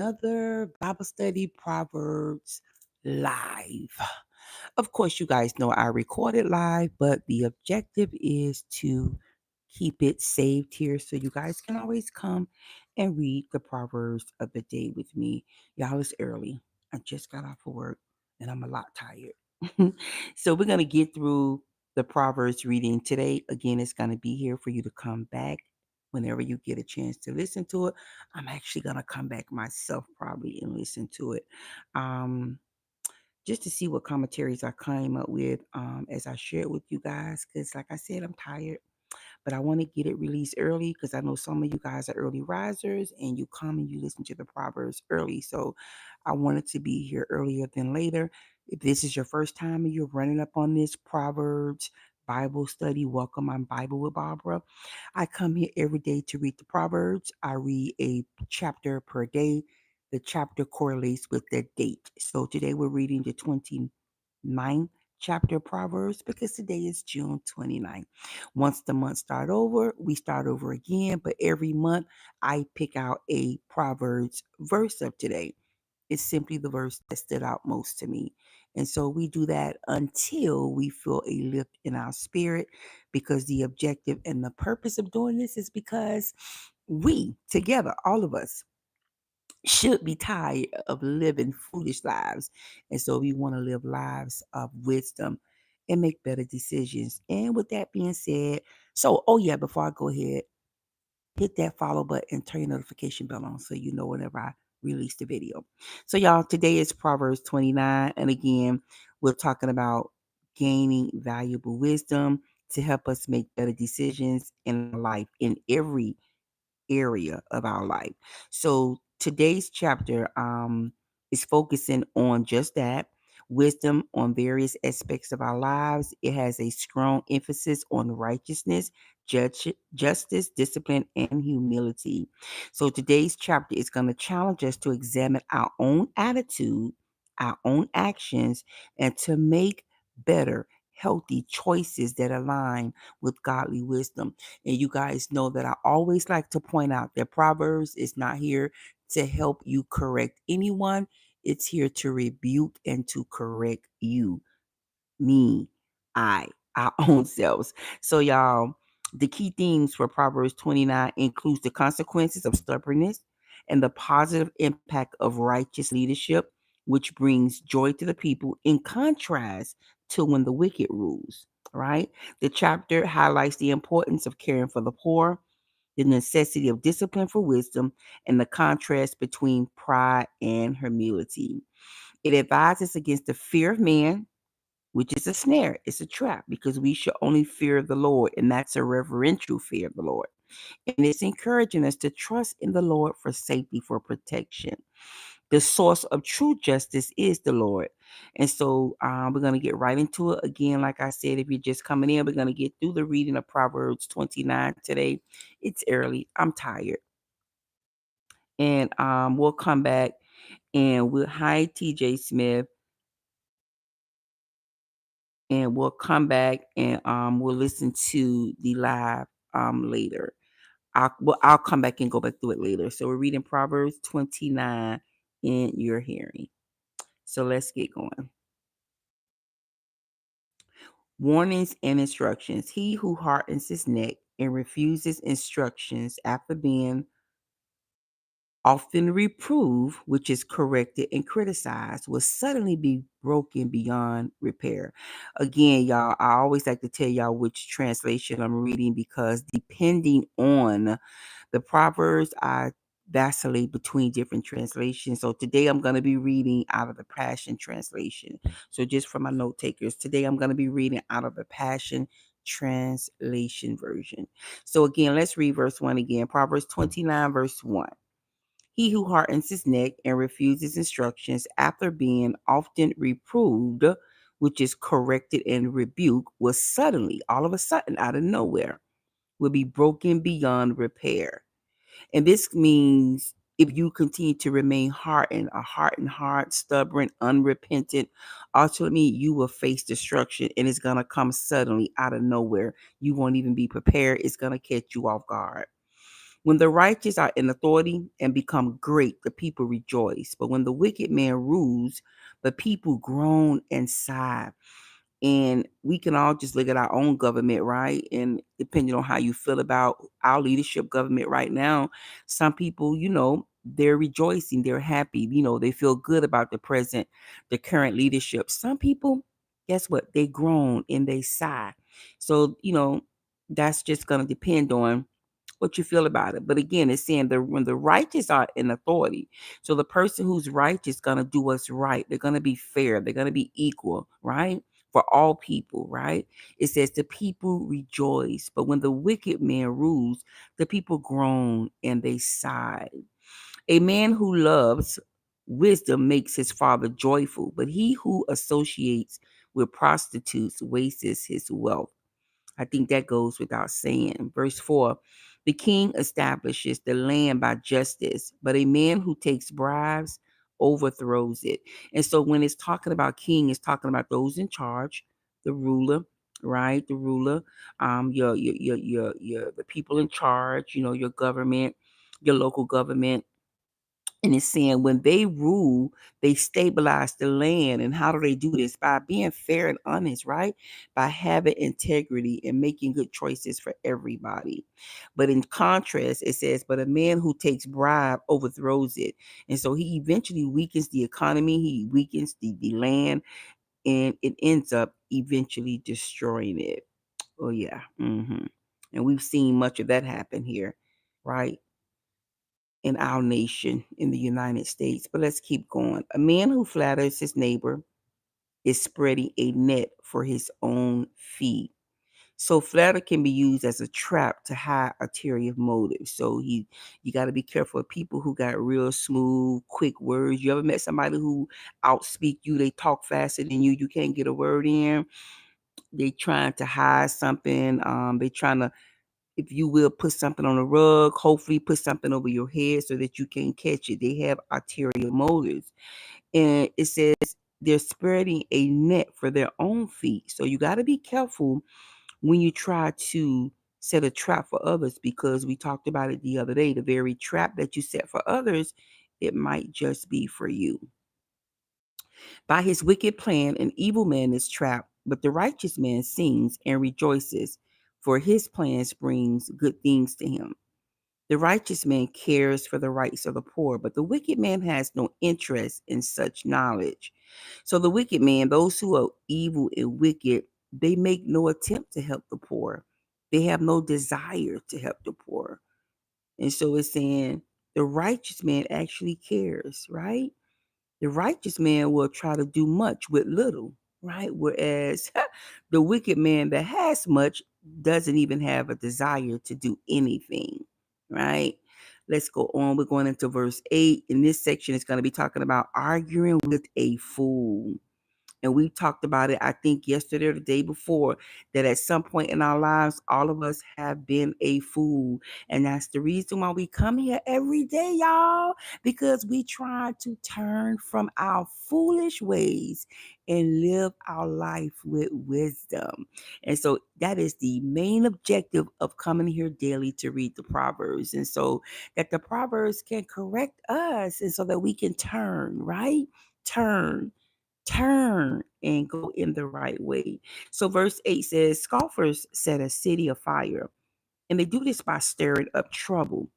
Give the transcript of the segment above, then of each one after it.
another Bible study Proverbs live. Of course, you guys know I record it live, but the objective is to keep it saved here so you guys can always come and read the Proverbs of the day with me. Y'all, it's early. I just got off of work and I'm a lot tired. So we're going to get through the Proverbs reading today. Again, it's going to be here for you to come back whenever you get a chance to listen to it. I'm actually going to come back myself probably and listen to it. Um, just to see what commentaries I came up with as I share it with you guys. Because, like I said, I'm tired, but I want to get it released early because I know some of you guys are early risers and you come and you listen to the Proverbs early. So I wanted to be here earlier than later. If this is your first time and you're running up on this Proverbs Bible study, welcome. I'm Bible with Barbara. I come here every day to read the Proverbs. I read a chapter per day. The chapter correlates with the date. So today we're reading the 29th chapter of Proverbs because today is June 29th. Once the month start over, we start over again. But every month I pick out a Proverbs verse of today. It's simply the verse that stood out most to me. And so we do that until we feel a lift in our spirit because the objective and the purpose of doing this is because we together, all of us, should be tired of living foolish lives. And so we want to live lives of wisdom and make better decisions. And with that being said, oh yeah, before I go ahead, hit that follow button and turn your notification bell on so you know whenever I release the video. So y'all, today is Proverbs 29. And again, we're talking about gaining valuable wisdom to help us make better decisions in life in every area of our life. So today's chapter is focusing on just that wisdom on various aspects of our lives. It has a strong emphasis on righteousness, justice, discipline, and humility. So today's chapter is going to challenge us to examine our own attitude, our own actions, and to make better, healthy choices that align with godly wisdom. And you guys know that I always like to point out that Proverbs is not here to help you correct anyone. It's here to rebuke and to correct you, me, our own selves. So, y'all, the key themes for Proverbs 29 includes the consequences of stubbornness and the positive impact of righteous leadership, which brings joy to the people in contrast to when the wicked rules, right? The chapter highlights the importance of caring for the poor, the necessity of discipline for wisdom, and the contrast between pride and humility. It advises against the fear of man, which is a snare. It's a trap because we should only fear the Lord, and that's a reverential fear of the Lord. And it's encouraging us to trust in the Lord for safety, for protection. The source of true justice is the Lord. And so we're going to get right into it. Again, like I said, if you're just coming in, we're going to get through the reading of Proverbs 29 today. It's early. I'm tired. And we'll come back and hi, TJ Smith. And we'll come back and we'll listen to the live later. I'll come back and go back through it later. So we're reading Proverbs 29 in your hearing. So let's get going. Warnings and instructions. He who hardens his neck and refuses instructions after being often reproved, which is corrected and criticized, will suddenly be broken beyond repair. Again, y'all, I always like to tell y'all which translation I'm reading because depending on the Proverbs, I vacillate between different translations. So today I'm going to be reading out of the Passion Translation. So just for my note takers, today I'm going to be reading out of the Passion Translation version. So again, let's read verse 1 again. Proverbs 29, verse 1. He who hardens his neck and refuses instructions after being often reproved, which is corrected and rebuked, will suddenly, all of a sudden, out of nowhere, will be broken beyond repair. And this means if you continue to remain hardened, a hardened heart, stubborn, unrepentant, ultimately you will face destruction and it's going to come suddenly out of nowhere. You won't even be prepared. It's going to catch you off guard. When the righteous are in authority and become great, the people rejoice. But when the wicked man rules, the people groan and sigh. And we can all just look at our own government, right? And depending on how you feel about our leadership government right now, some people, they're rejoicing, they're happy, they feel good about the current leadership. Some people, guess what? They groan and they sigh. So, that's just going to depend on what you feel about it. But again, it's saying that when the righteous are in authority, so the person who's righteous is going to do what's right. They're going to be fair. They're going to be equal, right? For all people, right? It says the people rejoice. But when the wicked man rules, the people groan and they sigh. A man who loves wisdom makes his father joyful, but he who associates with prostitutes wastes his wealth. I think that goes without saying. Verse 4, the king establishes the land by justice, but a man who takes bribes overthrows it. And so when it's talking about king, it's talking about those in charge, the ruler, right? The ruler, your the people in charge, your government, your local government, and it's saying when they rule, they stabilize the land. And how do they do this? By being fair and honest, right? By having integrity and making good choices for everybody. But in contrast, it says, but a man who takes bribe overthrows it. And so he eventually weakens the economy, he weakens the land, and it ends up eventually destroying it. Oh, yeah. And we've seen much of that happen here, right? In our nation, in the United States. But let's keep going. A man who flatters his neighbor is spreading a net for his own feet. So flatter can be used as a trap to hide ulterior motives. So you got to be careful of people who got real smooth, quick words. You ever met somebody who outspeak you? They talk faster than you. You can't get a word in. They trying to hide something. They trying to, if you will, put something on the rug, hopefully put something over your head so that you can't catch it. They have ulterior motives. And it says they're spreading a net for their own feet. So you got to be careful when you try to set a trap for others, because we talked about it the other day. The very trap that you set for others, it might just be for you. By his wicked plan, an evil man is trapped, but the righteous man sings and rejoices, for his plans brings good things to him. The righteous man cares for the rights of the poor, but the wicked man has no interest in such knowledge. So the wicked man, those who are evil and wicked, they make no attempt to help the poor. They have no desire to help the poor. And so it's saying the righteous man actually cares, right? The righteous man will try to do much with little, right? Whereas the wicked man that has much doesn't even have a desire to do anything, right? Let's go on. We're going into verse 8. In this section, it's going to be talking about arguing with a fool. And we talked about it, I think, yesterday or the day before, that at some point in our lives, all of us have been a fool. And that's the reason why we come here every day, y'all, because we try to turn from our foolish ways and live our life with wisdom. And so that is the main objective of coming here daily to read the Proverbs. And so that the Proverbs can correct us and so that we can turn, right? Turn and go in the right way. So verse 8 says, scoffers set a city afire, and they do this by stirring up trouble.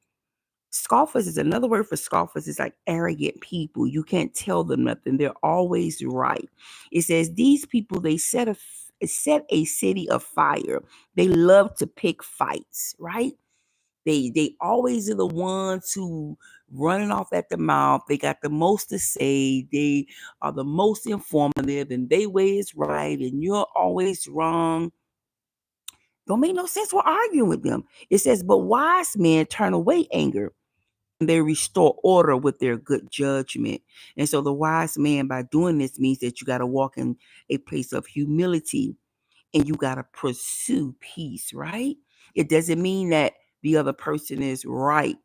Scoffers is another word for scoffers, is like arrogant people. You can't tell them nothing. They're always right. It says these people, they set a city afire. They love to pick fights, right? They always are the ones who running off at the mouth. They got the most to say. They are the most informative, and they way is right, and you're always wrong. Don't make no sense. We're arguing with them. It says, but wise men turn away anger, and they restore order with their good judgment. And so the wise man, by doing this, means that you got to walk in a place of humility, and you got to pursue peace, right? It doesn't mean that the other person is right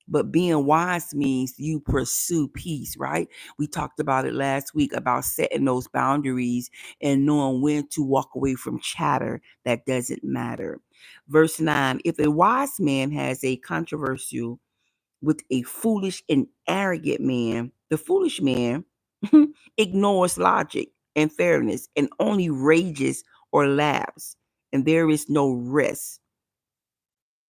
But being wise means you pursue peace, right? We talked about it last week about setting those boundaries and knowing when to walk away from chatter that doesn't matter. Verse 9, if a wise man has a controversial with a foolish and arrogant man, the foolish man ignores logic and fairness and only rages or laughs, and there is no rest.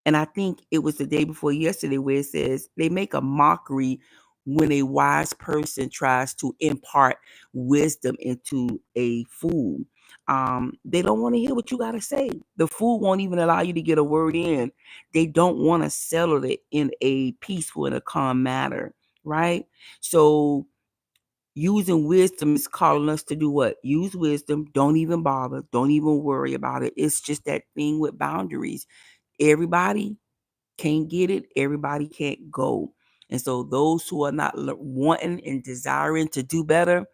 And I think it was the day before yesterday where it says they make a mockery when a wise person tries to impart wisdom into a fool. They don't want to hear what you got to say. The fool won't even allow you to get a word in. They don't want to settle it in a peaceful and a calm manner, right? So using wisdom is calling us to do what? Use wisdom. Don't even bother. Don't even worry about it. It's just that thing with boundaries. Everybody can't get it, everybody can't go. And so those who are not wanting and desiring to do better,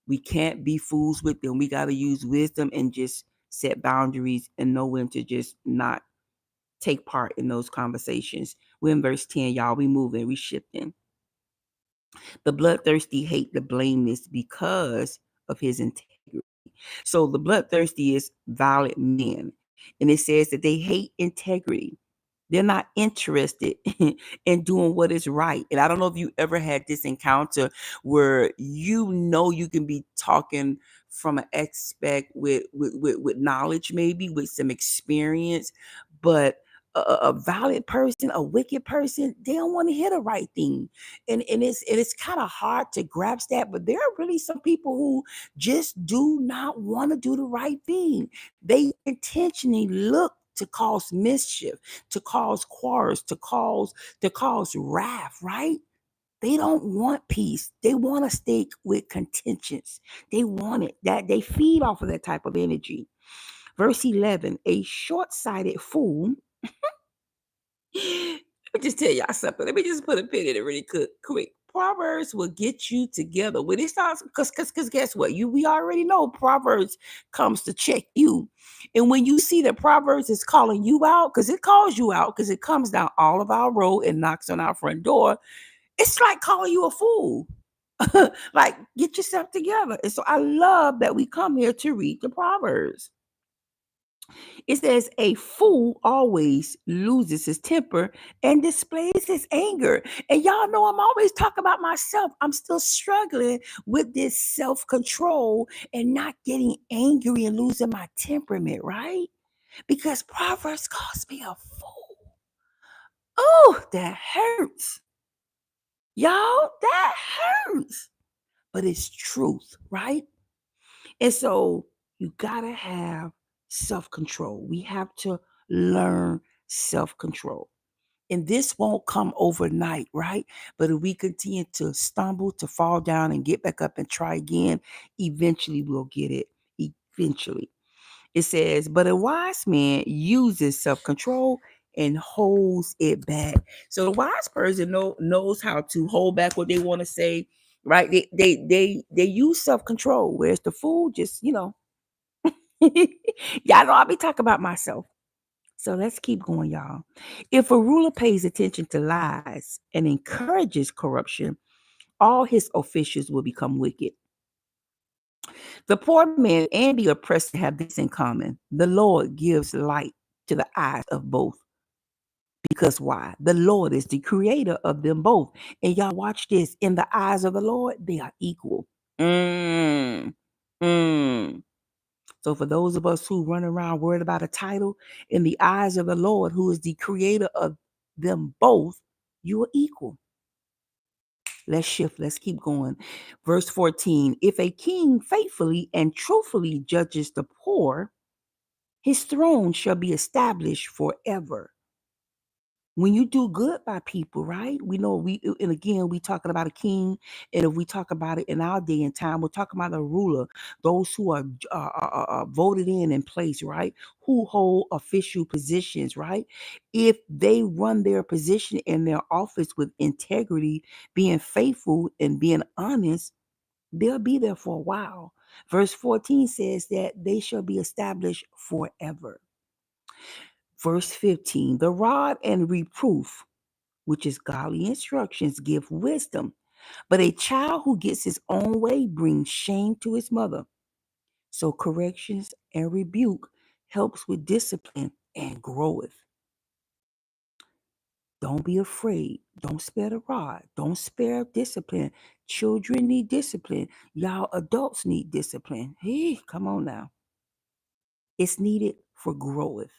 we can't be fools with them. We got to use wisdom and just set boundaries and know when to just not take part in those conversations. We're in verse 10, y'all. We moving, we shifting. The bloodthirsty hate the blameless because of his integrity. So the bloodthirsty is violent men. And it says that they hate integrity. They're not interested in doing what is right. And I don't know if you ever had this encounter where you know you can be talking from an expert with knowledge, maybe with some experience, but a violent person, a wicked person, they don't want to hear the right thing. And it's kind of hard to grasp that, but there are really some people who just do not want to do the right thing. They intentionally look to cause mischief, to cause quarrels, to cause wrath, right? They don't want peace. They want to stick with contentions. They want it. That they feed off of that type of energy. Verse 11, a short-sighted fool. Let me just tell y'all something. Let me just put a pin in it really quick. Proverbs will get you together when it starts, because guess what? We already know Proverbs comes to check you. And when you see that Proverbs is calling you out, because it calls you out, because it comes down all of our road and knocks on our front door, it's like calling you a fool. Like, get yourself together. And so I love that we come here to read the Proverbs. It says, a fool always loses his temper and displays his anger. And y'all know I'm always talking about myself. I'm still struggling with this self control and not getting angry and losing my temperament, right? Because Proverbs calls me a fool. Oh, that hurts. Y'all, that hurts. But it's truth, right? And so you got to have self control. We have to learn self control. And this won't come overnight, right? But if we continue to stumble, to fall down and get back up and try again, eventually we'll get it. Eventually. It says, but a wise man uses self control and holds it back. So the wise person knows how to hold back what they want to say, right? They use self control, whereas the fool just, y'all know I be talking about myself. So let's keep going, y'all. If a ruler pays attention to lies and encourages corruption, all his officials will become wicked. The poor man and the oppressor have this in common. The Lord gives light to the eyes of both. Because why? The Lord is the creator of them both. And y'all watch this. In the eyes of the Lord, they are equal. Mm, mm. So for those of us who run around worried about a title, in the eyes of the Lord, who is the creator of them both, you are equal. Let's shift. Let's keep going. Verse 14. If a king faithfully and truthfully judges the poor, his throne shall be established forever. When you do good by people, right? We know and again, we talking about a king. And if we talk about it in our day and time, we're talking about a ruler, those who are voted in place, right? Who hold official positions, right? If they run their position in their office with integrity, being faithful and being honest, they'll be there for a while. Verse 14 says that they shall be established forever. Verse 15, the rod and reproof which is godly instructions, give wisdom. But a child who gets his own way brings shame to his mother. So corrections and rebuke helps with discipline and growth. Don't be afraid. Don't spare the rod. Don't spare discipline. Children need discipline. Y'all adults need discipline. Hey, come on now. It's needed for growth.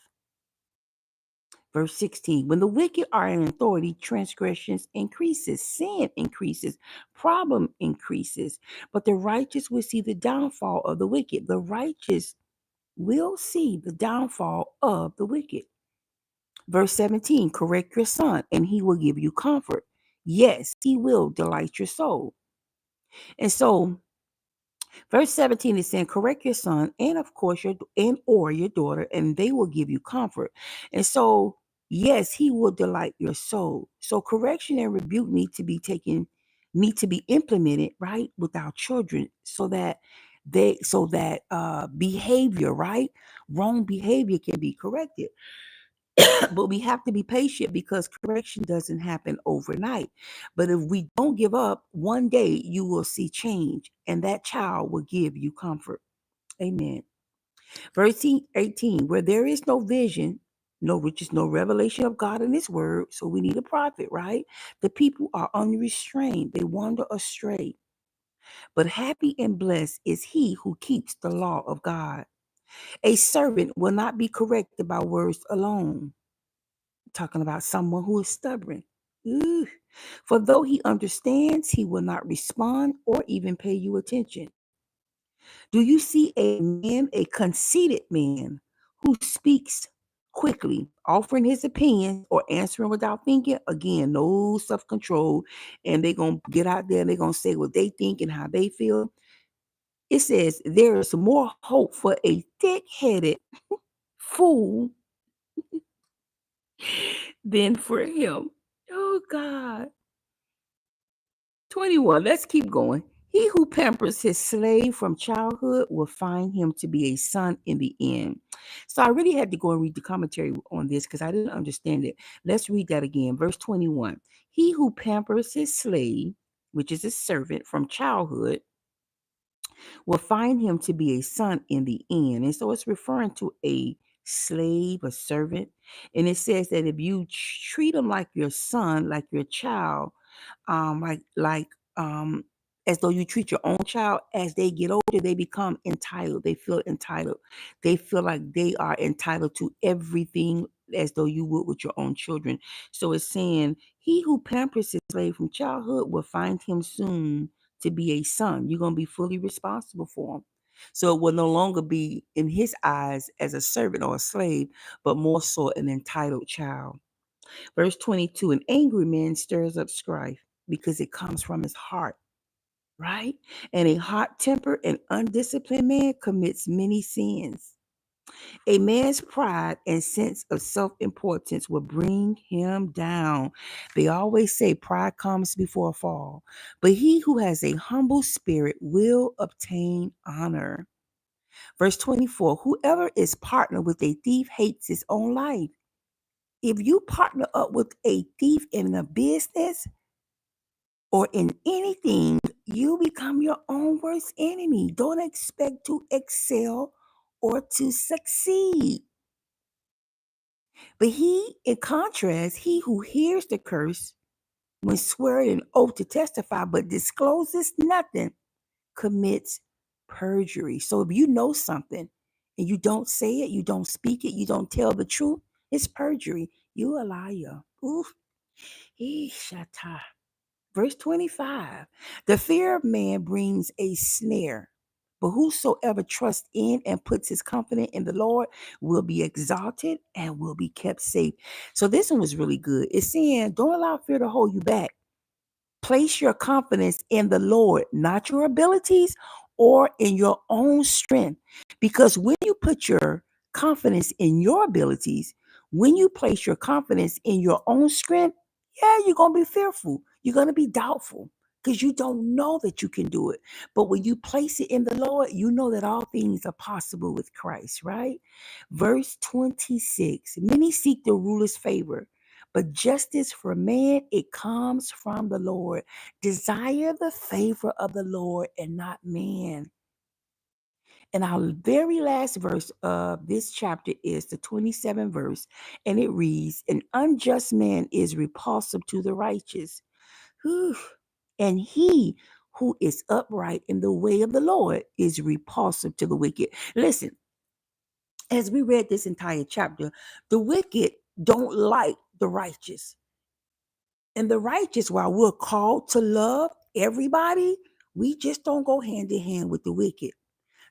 Verse 16, when the wicked are in authority, transgressions increases, sin increases, problem increases. But the righteous will see the downfall of the wicked. The righteous will see the downfall of the wicked. Verse 17, correct your son, and he will give you comfort. Yes, he will delight your soul. And so, verse 17 is saying, correct your son, and of course, your daughter, and they will give you comfort. And so, yes, he will delight your soul. So, correction and rebuke need to be implemented, right, with our children, so that behavior, right, wrong behavior can be corrected. But we have to be patient because correction doesn't happen overnight. But if we don't give up, one day you will see change, and that child will give you comfort. Amen. Verse 18, where there is no vision, no riches, no revelation of God in his word. So we need a prophet, right? The people are unrestrained, they wander astray. But happy and blessed is he who keeps the law of God. A servant will not be corrected by words alone. Talking about someone who is stubborn. Ooh. For though he understands, he will not respond or even pay you attention. Do you see a conceited man who speaks quickly, offering his opinion or answering without thinking? Again, no self-control. And they're going to get out there and they're going to say what they think and how they feel. It says there is more hope for a thick-headed fool than for him. Oh, God. 21. Let's keep going. He who pampers his slave from childhood will find him to be a son in the end. So I really had to go and read the commentary on this because I didn't understand it. Let's read that again. Verse 21. He who pampers his slave, which is a servant from childhood, will find him to be a son in the end. And so it's referring to a slave, a servant. And it says that if you treat him like your son, like your child, like as though you treat your own child, as they get older, they become entitled. They feel entitled. They feel like they are entitled to everything as though you would with your own children. So it's saying, he who pampers his slave from childhood will find him soon to be a son. You're going to be fully responsible for him. So it will no longer be in his eyes as a servant or a slave, but more so an entitled child. Verse 22, an angry man stirs up strife because it comes from his heart, right? And a hot-tempered and undisciplined man commits many sins. A man's pride and sense of self-importance will bring him down. They always say pride comes before a fall, but he who has a humble spirit will obtain honor. Verse 24, whoever is partnered with a thief hates his own life. If you partner up with a thief in a business or in anything, you become your own worst enemy. Don't expect to excel or to succeed. But in contrast, he who hears the curse when swearing an oath to testify but discloses nothing commits perjury. So if you know something and you don't say it, you don't speak it, you don't tell the truth, it's perjury. You a liar. Oof. Shata. Verse 25. The fear of man brings a snare, but whosoever trusts in and puts his confidence in the Lord will be exalted and will be kept safe. So this one was really good. It's saying, don't allow fear to hold you back. Place your confidence in the Lord, not your abilities or in your own strength. Because when you put your confidence in your abilities, when you place your confidence in your own strength, yeah, you're going to be fearful. You're going to be doubtful because you don't know that you can do it. But when you place it in the Lord, you know that all things are possible with Christ, right? Verse 26, many seek the ruler's favor, But justice for man, it comes from the Lord. Desire the favor of the Lord and not man. And our very last verse of this chapter is the 27th verse, and it reads, An unjust man is repulsive to the righteous. Whew. And he who is upright in the way of the Lord is repulsive to the wicked. Listen, as we read this entire chapter, the wicked don't like the righteous. And the righteous, while we're called to love everybody, we just don't go hand in hand with the wicked.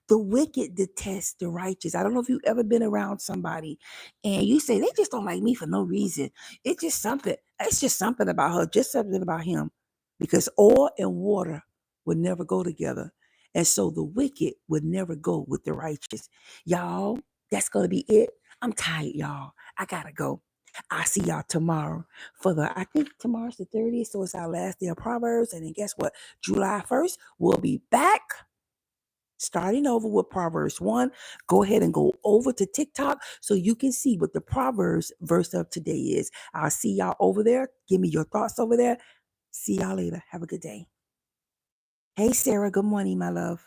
The wicked detest the righteous. I don't know if you've ever been around somebody and you say, they just don't like me for no reason. It's just something. It's just something about her, just something about him. Because oil and water would never go together. And so the wicked would never go with the righteous. Y'all, that's going to be it. I'm tired, y'all. I got to go. I'll see y'all tomorrow I think tomorrow's the 30th. So it's our last day of Proverbs. And then guess what? July 1st, we'll be back starting over with Proverbs 1. Go ahead and go over to TikTok so you can see what the Proverbs verse of today is. I'll see y'all over there. Give me your thoughts over there. See y'all later. Have a good day. Hey, Sarah. Good morning, my love.